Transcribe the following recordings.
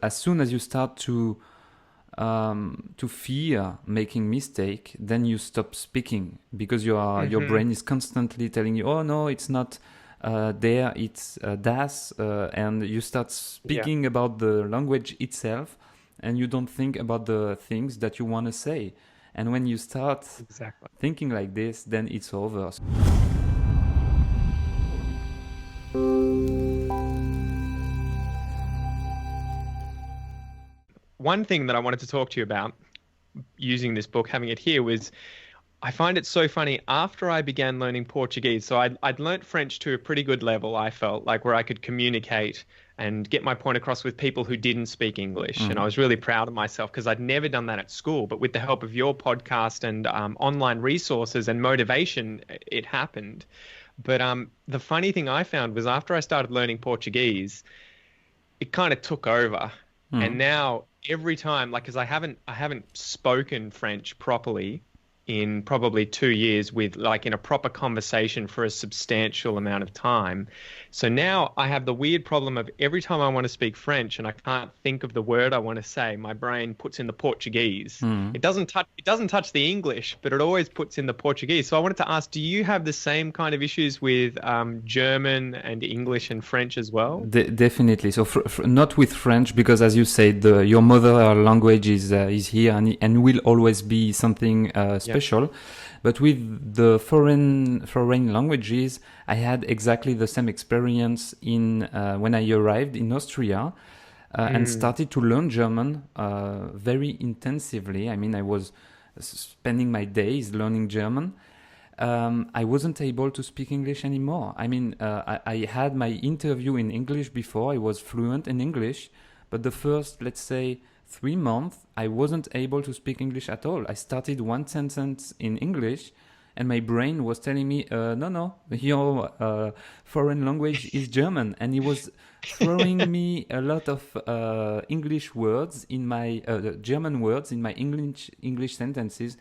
As soon as you start to fear making mistake, then you stop speaking because your Hmm. brain is constantly telling you, oh no, it's not there, it's das, and you start Yeah, speaking about the language itself, and you don't think about the things that you want to say. And when you start exactly. thinking like this, then it's over. One thing that I wanted to talk to you about using this book, having it here, was I find it so funny. After I began learning Portuguese, so I'd learnt French to a pretty good level, I felt like, where I could communicate and get my point across with people who didn't speak English. And I Mm. was really proud of myself because I'd never done that at school. But with the help of your podcast and online resources and motivation, it happened. But the funny thing I found was after I started learning Portuguese, it kind of took over. And Mm. now every time, like, because I haven't spoken French properly in probably 2 years with like in a proper conversation for a substantial amount of time. So now I have the weird problem of every time I want to speak French and I can't think of the word I want to say, my brain puts in the Portuguese. Mm. It doesn't touch the English, but it always puts in the Portuguese. So I wanted to ask, do you have the same kind of issues with German and English and French as well? Definitely. So not with French because, as you said, your mother language is here and will always be something Yeah. special. But with the foreign languages, I had exactly the same experience in when I arrived in Austria and Mm. started to learn German very intensively. I mean, I was spending my days learning German. I wasn't able to speak English anymore. I mean, I had my interview in English before. I was fluent in English, but the first, let's say, 3 months, I wasn't able to speak English at all. I started one sentence in English, and my brain was telling me, "No, no, your foreign language is German," and he was throwing me a lot of English words in my German words in my English sentences.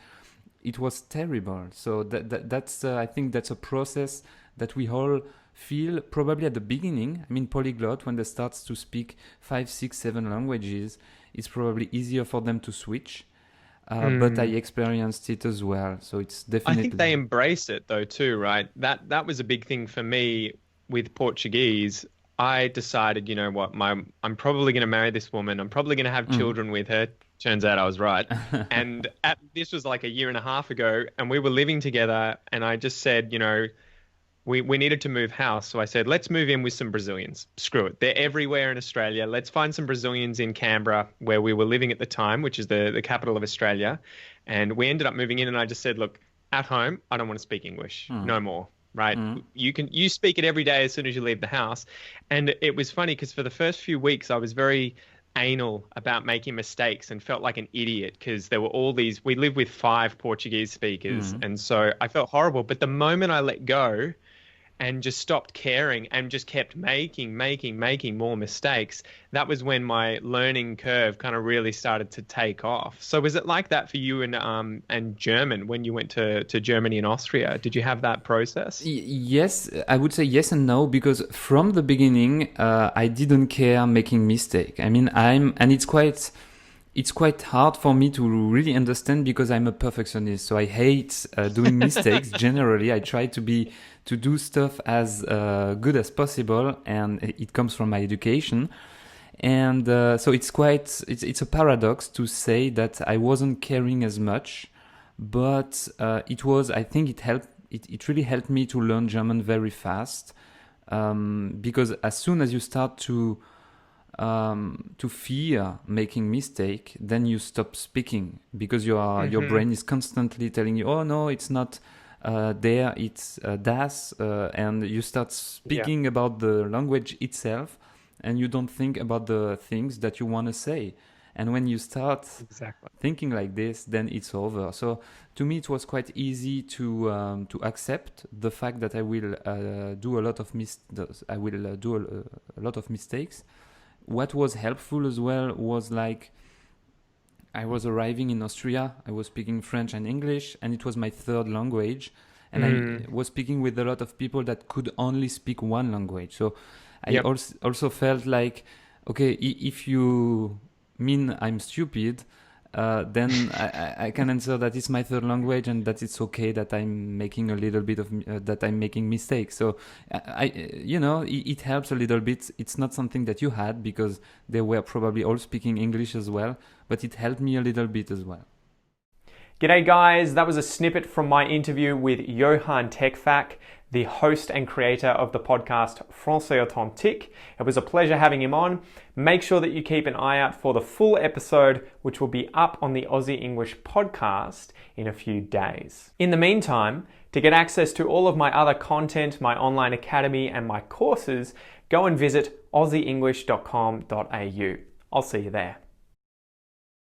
It was terrible. So that's I think that's a process that we all feel probably at the beginning. I mean, polyglot when they start to speak 5, 6, 7 languages, it's probably easier for them to switch. But I Mm. experienced it as well, so it's I think definitely. they embrace it though too, right? That was a big thing for me with Portuguese. I decided, you know what, I'm probably going to marry this woman. I'm probably going to have Mm. children with her. Turns out I was right. And this was like a year and a half ago, and we were living together, and I just said, we needed to move house. So I said, let's move in with some Brazilians. Screw it. They're everywhere in Australia. Let's find some Brazilians in Canberra, where we were living at the time, which is the capital of Australia. And we ended up moving in, and I just said, look, at home, I don't want to speak English Mm. no more. Right. Mm. You speak it every day as soon as you leave the house. And it was funny because for the first few weeks I was very anal about making mistakes and felt like an idiot because there were all these we live with five Portuguese speakers Mm. and so I felt horrible. But the moment I let go and just stopped caring and just kept making more mistakes, that was when my learning curve kind of really started to take off. So was it like that for you and German when you went to Germany and Austria? Did you have that process? Yes, I would say yes and no because from the beginning I didn't care making mistake. I mean, and it's quite hard for me to really understand because I'm a perfectionist. So I hate doing mistakes. Generally, I try to do stuff as good as possible, and it comes from my education. And so it's a paradox to say that I wasn't caring as much, but it was I think it really helped me to learn German very fast because as soon as you start to fear making mistake, then you stop speaking because your Hmm. brain is constantly telling you, oh no, it's not there, it's das, and you start Yeah, speaking about the language itself, and you don't think about the things that you want to say. And when you start exactly. thinking like this, then it's over. So to me, it was quite easy to accept the fact that I will do a lot of I will do a lot of mistakes. What was helpful as well was like I was arriving in Austria, I was speaking French and English, and it was my third language. And I Mm. was speaking with a lot of people that could only speak one language. So I Yep. also felt like, okay, if you mean I'm stupid, then I can answer that it's my third language and that it's okay that I'm making a little bit of that I'm making mistakes. So it helps a little bit. It's not something that you had because they were probably all speaking English as well, but it helped me a little bit as well. G'day guys, that was a snippet from my interview with Johan Tekfak, the host and creator of the podcast Français Authentique. It was a pleasure having him on. Make sure that you keep an eye out for the full episode, which will be up on the Aussie English podcast in a few days. In the meantime, to get access to all of my other content, my online academy and my courses, go and visit aussieenglish.com.au. I'll see you there.